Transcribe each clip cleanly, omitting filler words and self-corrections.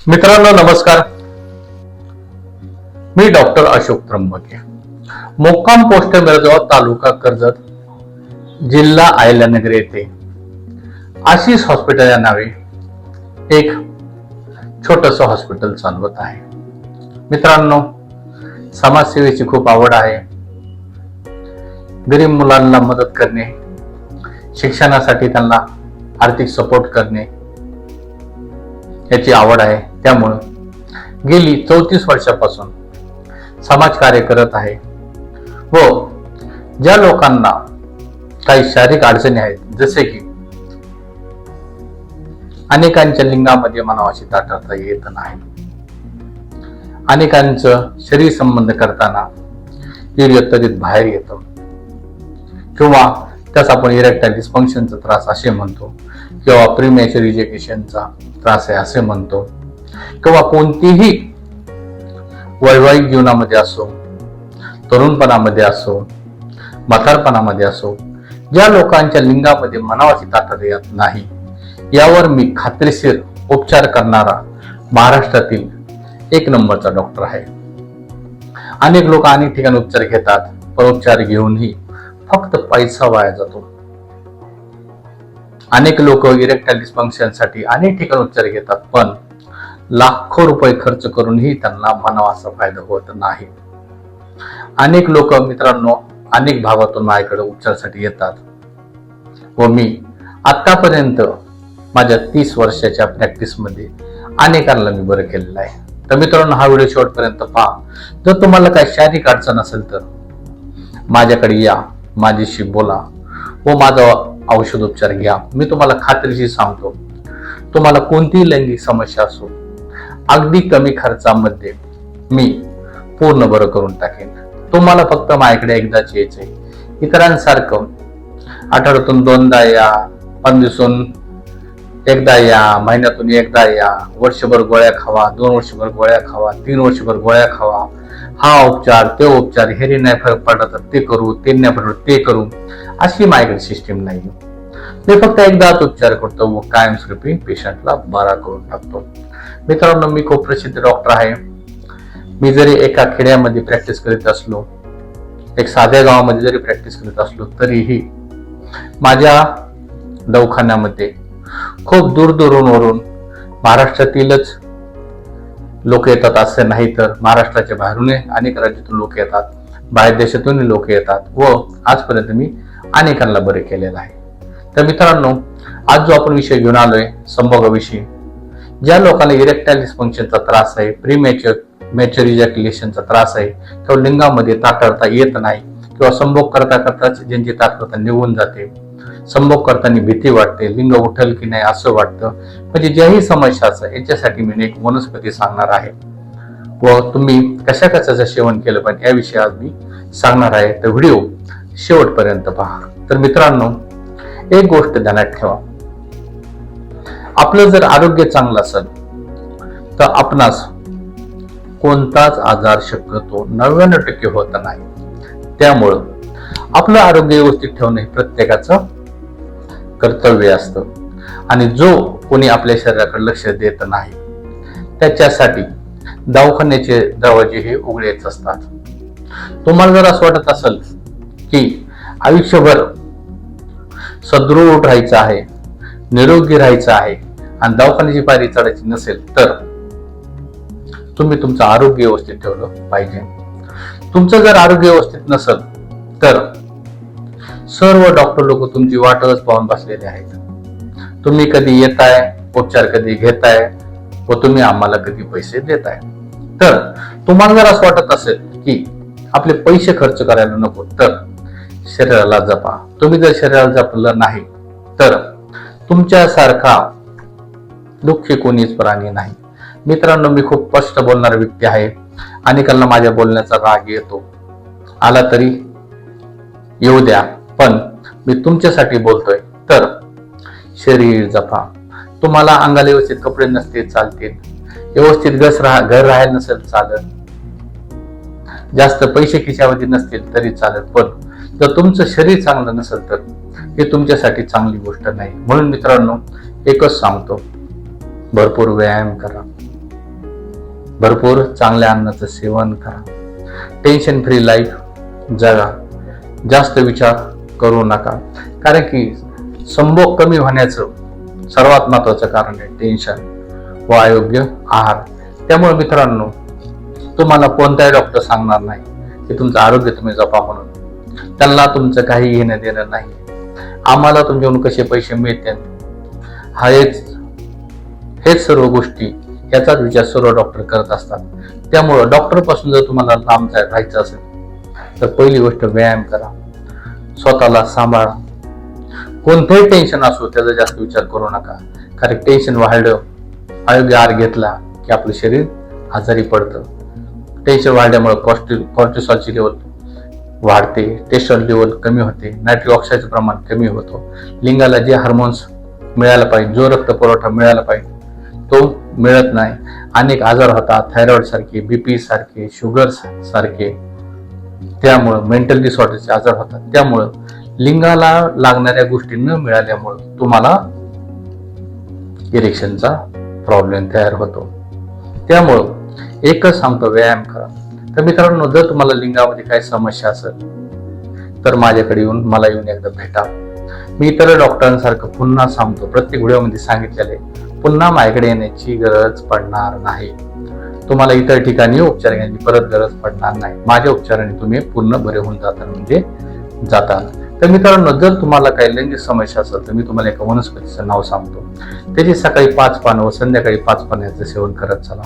मित्रांनो नमस्कार. मी डॉक्टर अशोक त्र्यंबके, मुक्काम पोस्ट मिरजगाव, तालुका कर्जत, जिल्हा अहिल्यानगर येथे आशिष हॉस्पिटल या नावे एक छोटस हॉस्पिटल चालवत आहे. मित्रांनो, समाजसेवेची खूप आवड आहे. गरीब मुलांना मदत करणे, शिक्षणासाठी त्यांना आर्थिक सपोर्ट करणे याची आवड आहे. त्यामुळे गेली 34 वर्षापासून समाज कार्य करत आहे व ज्या लोकांना काही शारीरिक अडचणी आहेत, जसे की अनेकांच्या लिंगामध्ये मनावाशी ताठरता येत नाही, अनेकांचं शरीर संबंध करताना वीर्यत्वरित बाहेर येतं, किंवा त्यास आपण इरेक्टाईल डिस्फंक्शनचा त्रास असे म्हणतो, किंवा प्रीमॅच्युअर इजॅक्युलेशनचा त्रास आहे असे म्हणतो, किंवा कोणतीही वैवाहिक जीवनामध्ये असो, तरुणपणामध्ये असो, म्हातारपणामध्ये असो, ज्या लोकांच्या लिंगामध्ये मनावाची ताकद येत नाही, यावर मी खात्रीशीर उपचार करणारा महाराष्ट्रातील एक नंबरचा डॉक्टर आहे. अनेक लोक अनेक ठिकाणी उपचार घेतात, पण उपचार घेऊनही फक्त पैसा वाया जातो. अनेक लोक इरेक्टाईल डिस्फंक्शन साठी अनेक ठिकाणी उपचार घेतात, पण लाखो रुपये खर्च करूनही त्यांना म्हणावासा फायदा होत नाही. अनेक लोक मित्रांनो अनेक भागातून माझ्याकडे उपचारासाठी येतात व मी आतापर्यंत माझ्या 30 वर्षाच्या प्रॅक्टिस मध्ये अनेकांना मी बरं केलेलं आहे. तर मित्रांनो, हा व्हिडिओ शेवटपर्यंत पहा. जर तुम्हाला काही शारीरिक अडचण असेल तर माझ्याकडे या, माझ्याशी बोला व माझा औषध उपचार घ्या. मी तुम्हाला खात्रीशीर सांगतो, तुम्हाला कोणतीही लैंगिक समस्या असो, अगदी कमी खर्चामध्ये मी पूर्ण बरं करून टाकेन. तुम्हाला फक्त माझ्याकडे एकदाच यायचंय. इतरांसारखं आठवड्यातून 2दा या, 5 दिवसातून एकदा या, महिन्यातून एकदा या, वर्षभर गोळ्या खावा, 2 वर्षभर गोळ्या खावा, 3 वर्षभर गोळ्या खावा, हा उपचार ते उपचार, हे नाही फरक पडला तर ते करू, ते नाही फरक ते करू, अशी माझ्याकडे सिस्टीम नाही. मी फक्त एकदाच उपचार करतो व कायमस्वरूपी पेशंटला बरा करून टाकतो. मित्रांनो, मी खूप प्रसिद्ध डॉक्टर आहे. मी जरी एका खेड्यामध्ये प्रॅक्टिस करीत असलो, एक साध्या गावामध्ये जरी प्रॅक्टिस करीत असलो, तरीही माझ्या दवाखान्यामध्ये खूप दूरवरून महाराष्ट्रातीलच लोक येतात असे नाही, तर महाराष्ट्राच्या बाहेरून अनेक राज्यातून लोक येतात, बाहेर देशातून लोक येतात व आजपर्यंत मी अनेकांना बरे केलेलं आहे. तर मित्रांनो, आज जो आपण विषय घेऊन आलोय, संभोगाविषयी, ज्या लोकांना इरेक्टाईल डिस्फंक्शनचा त्रास आहे, प्रीमॅच्युअर इजॅक्युलेशनचा त्रास आहे, किंवा लिंगामध्ये ताठरता येत नाही, किंवा संभोग करता करताच ज्यांची ताठरता निघून जाते, संभोग करताना भीती वाटते, लिंग उठल की नाही असं वाटतं, म्हणजे ज्याही समस्या असं, याच्यासाठी मी एक वनस्पती सांगणार आहे व तुम्ही कशा कशाचं सेवन केलं पाहिजे याविषयी आज मी सांगणार आहे. तर व्हिडिओ शेवटपर्यंत पहा. तर मित्रांनो, एक गोष्ट ध्यानात ठेवा, आपलं जर आरोग्य चांगलं असेल तर आपणास कोणताच आजार शक्यतो 99% होत नाही. त्यामुळं आपलं आरोग्य व्यवस्थित ठेवणे प्रत्येकाचं कर्तव्य असतं, आणि जो कोणी आपल्या शरीराकडे लक्ष देत नाही त्याच्यासाठी दवाखान्याचे दरवाजे हे उघडेच असतात. तुम्हाला जर असं वाटत असेल की आयुष्यभर सदृढ राहायचं आहे, निरोगी राहायचं आहे आणि दवाखान्याची पायरी चढायची नसेल, तर तुम्ही तुमचं आरोग्य व्यवस्थित ठेवलं पाहिजे. तुमचं जर आरोग्य व्यवस्थित नसेल तर सर्व डॉक्टर लोक तुमची वाटच पाहून बसलेले आहेत. तुम्ही कधी येताय, उपचार कधी घेताय व तुम्ही आम्हाला कधी पैसे देताय. तर तुम्हाला जर असं वाटत असेल की आपले पैसे खर्च करायला नको, तर शरीराला जपा. तुम्ही जर शरीराला जपलं नाही तर तुमच्यासारखा दुःखी कोणीच प्राणी नाही. मित्रांनो, मी खूप स्पष्ट बोलणारा व्यक्ती आहे. अनेकांना माझ्या बोलण्याचा राग येतो, आला तरी येऊ द्या, पण मी तुमच्यासाठी बोलतोय. तर शरीर जपा. तुम्हाला अंगाला व्यवस्थित कपडे नसतील चालतील, व्यवस्थित घर राहायला नसेल चालत, जास्त पैसे खिशामध्ये नसतील तरी चालत, पण जर तुमचं शरीर चांगलं नसेल तर हे तुमच्यासाठी चांगली गोष्ट नाही. म्हणून मित्रांनो, एकच सांगतो, भरपूर व्यायाम करा, भरपूर चांगल्या अन्नाचं सेवन करा, टेन्शन फ्री लाईफ जगा, जास्त विचार करू नका. कारण की संभोग कमी होण्याचं सर्वात महत्वाचं कारण आहे टेन्शन व अयोग्य आहार. त्यामुळे मित्रांनो, तुम्हाला कोणताही डॉक्टर सांगणार नाही की तुमचं आरोग्य तुम्ही जपा म्हणून. त्यांना तुमचं काही घेणं देणं नाही. आम्हाला तुमच्याकडून कसे पैसे मिळतील हेच सर्व गोष्टी याचाच विचार सर्व डॉक्टर करत असतात. त्यामुळं डॉक्टर पासून जर तुम्हाला लांब राहायचं असेल तर पहिली गोष्ट व्यायाम करा, स्वतःला सांभाळा. कोणतंही टेन्शन असो त्याचा जास्त विचार करू नका. कारण टेन्शन वाढलं, अयोग्य आहार घेतला की आपलं शरीर आजारी पडतं. टेन्शन वाढल्यामुळे कॉर्टिसॉलची लेवल वाढते, टेस्टोस्टेरॉन लेवल कमी होते, नायट्रिक ऑक्साईडचं प्रमाण कमी होतो. लिंगाला जे हार्मोन्स मिळायला पाहिजे, जो रक्त पुरवठा मिळायला पाहिजे तो मिळत नाही. अनेक आजार होतात, थायरॉइड सारखे, बीपी सारखे, शुगर सारखे. त्यामुळं मेंटल डिसऑर्डरचे आजार होतात. त्यामुळं लिंगाला लागणाऱ्या गोष्टी न मिळाल्यामुळं तुम्हाला इरेक्शनचा प्रॉब्लेम तयार होतो. त्यामुळं एकच सांगतो, व्यायाम करा. तर मित्रांनो, जर तुम्हाला लिंगामध्ये काही समस्या असेल तर माझ्याकडे येऊन मला एकदा भेटा. मी इतर डॉक्टरांसारखं पुन्हा सांगतो, प्रत्येक व्हिडिओमध्ये सांगितलेले पुन्हा माझ्याकडे येण्याची गरज पडणार नाही. तुम्हाला इतर ठिकाणी उपचार घेण्याची परत गरज पडणार नाही. माझ्या उपचाराने तुम्ही पूर्ण बरे होऊन जाताल म्हणजे जाताल. तर मित्रांनो, जर तुम्हाला काही लैंगिक समस्या असेल तर मी तुम्हाला एका वनस्पतीचं नाव सांगतो. त्याची सकाळी 5 पानं व संध्याकाळी 5 पाण्याचं सेवन करत चला.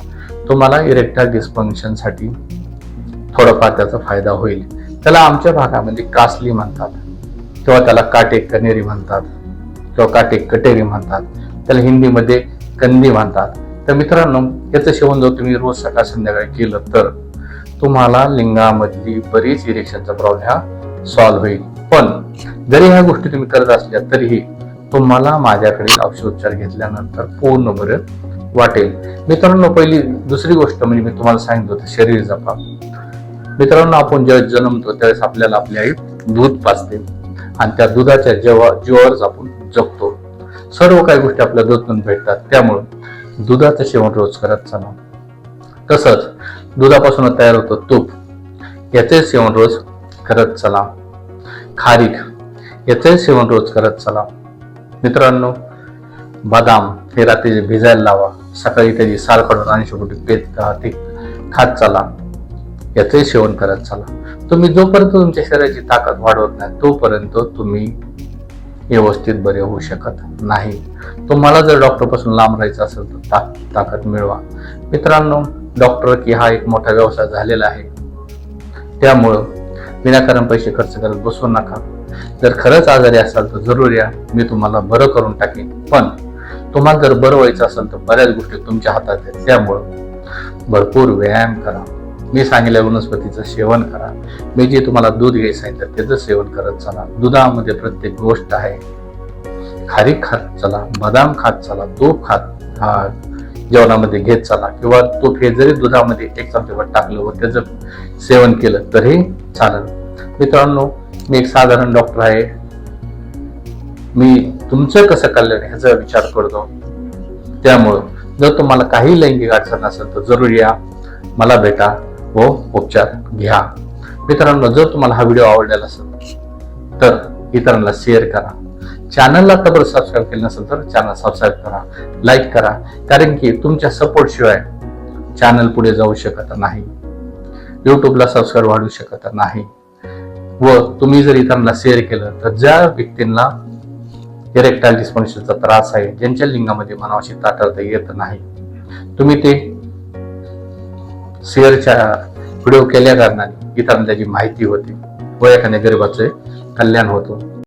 तुम्हाला इरेक्टाईल डिस्फंक्शन साठी थोडाफार त्याचा फायदा होईल. त्याला आमच्या भागामध्ये कासली म्हणतात किंवा त्याला काटेक कनेरी म्हणतात किंवा काटेक कटेरी म्हणतात. त्याला हिंदीमध्ये कंदी म्हणतात. तर मित्रांनो, याचं सेवन जर तुम्ही रोज सकाळ संध्याकाळी केलं तर तुम्हाला लिंगामधली बरीच इरेक्शनचा प्रॉब्लेम हा सॉल्व्ह होईल. पण जरी ह्या गोष्टी तुम्ही करत असल्या तरीही तुम्हाला माझ्याकडे औषधोपचार घेतल्यानंतर पूर्ण बरं वाटेल. मित्रांनो, दुसरी गोष्ट म्हणजे मी तुम्हाला सांगितलं होतं, शरीर जपा. मित्रांनो, आपण जेव्हा जन्मतो त्यावेळेस आपल्याला आपली आई दूध पाजते आणि त्या दुधाच्या जीवावरच आपण जगतो. सर्व काही गोष्टी आपल्या दूधातून भेटतात. त्यामुळे दुधाचं सेवन रोज करत चला. तसंच दुधापासून तयार होतं तूप, याचे सेवन रोज करत चला. खारीक, याचे सेवन रोज करत चला. मित्रांनो, बदाम हे रात्री भिजायला लावा, सकाळी त्याची साल काढून आणि शेवटी ते खात चला. याचे सेवन करत चला. तुम्ही जोपर्यंत तुमच्या शरीराची ताकद वाढवत नाही तोपर्यंत तुम्ही व्यवस्थित बरे होऊ शकत नाही. तुम्हाला जर डॉक्टर पासून लांब राहायचं असेल तर ताकद मिळवा. मित्रांनो, डॉक्टर की हा एक मोठा व्यवसाय झालेला आहे. त्यामुळं विनाकारण पैसे खर्च करत बसू नका. जर खरंच आजारी असाल तर जरूर या, मी तुम्हाला बरं करून टाकेन. पण तुम्हाला जर बरं व्हायचं असेल तर बऱ्याच गोष्टी तुमच्या हातात आहेत. त्यामुळं भरपूर व्यायाम करा, मी सांगितलेल्या वनस्पतीचं सेवन करा. मी जे तुम्हाला दूध घ्यायचं सांगितलं त्याचं सेवन करत चला. दुधामध्ये प्रत्येक गोष्ट आहे. खारीक खात चला, बदाम खात चला, तूप खात जेवणामध्ये घेत चला किंवा तूप हे जरी दुधामध्ये 1 चमचाभर टाकलं व त्याचं सेवन केलं तरी चालेल. मित्रांनो, मी एक साधारण डॉक्टर आहे. मी तुमचं कसं कल्याण ह्याचा विचार करतो. त्यामुळं जर तुम्हाला काही लैंगिक अडचण असेल तर जरूर या, मला भेटा व उपचार घ्या. मित्रांनो, जर तुम्हाला हा व्हिडिओ आवडलेला असेल तर इतरांना शेअर करा. चॅनलला तर सबस्क्राईब केलं नसेल तर चॅनल सबस्क्राईब करा, लाईक करा. कारण की तुमच्या सपोर्ट शिवाय चॅनल पुढे जाऊ शकत नाही, युट्यूबला सबस्क्राईब वाढू शकत नाही. व तुम्ही जर इतरांना शेअर केलं तर ज्या व्यक्तींना इरेक्टाईल डिस्फंक्शनचा त्रास आहे, ज्यांच्या लिंगामध्ये मनावाशी ताठरता येत नाही, तुम्ही ते शेअरच्या व्हिडिओ केल्या कारणाने इतरांना त्याची माहिती होते व एखाद्या गरिबाचे कल्याण होतो.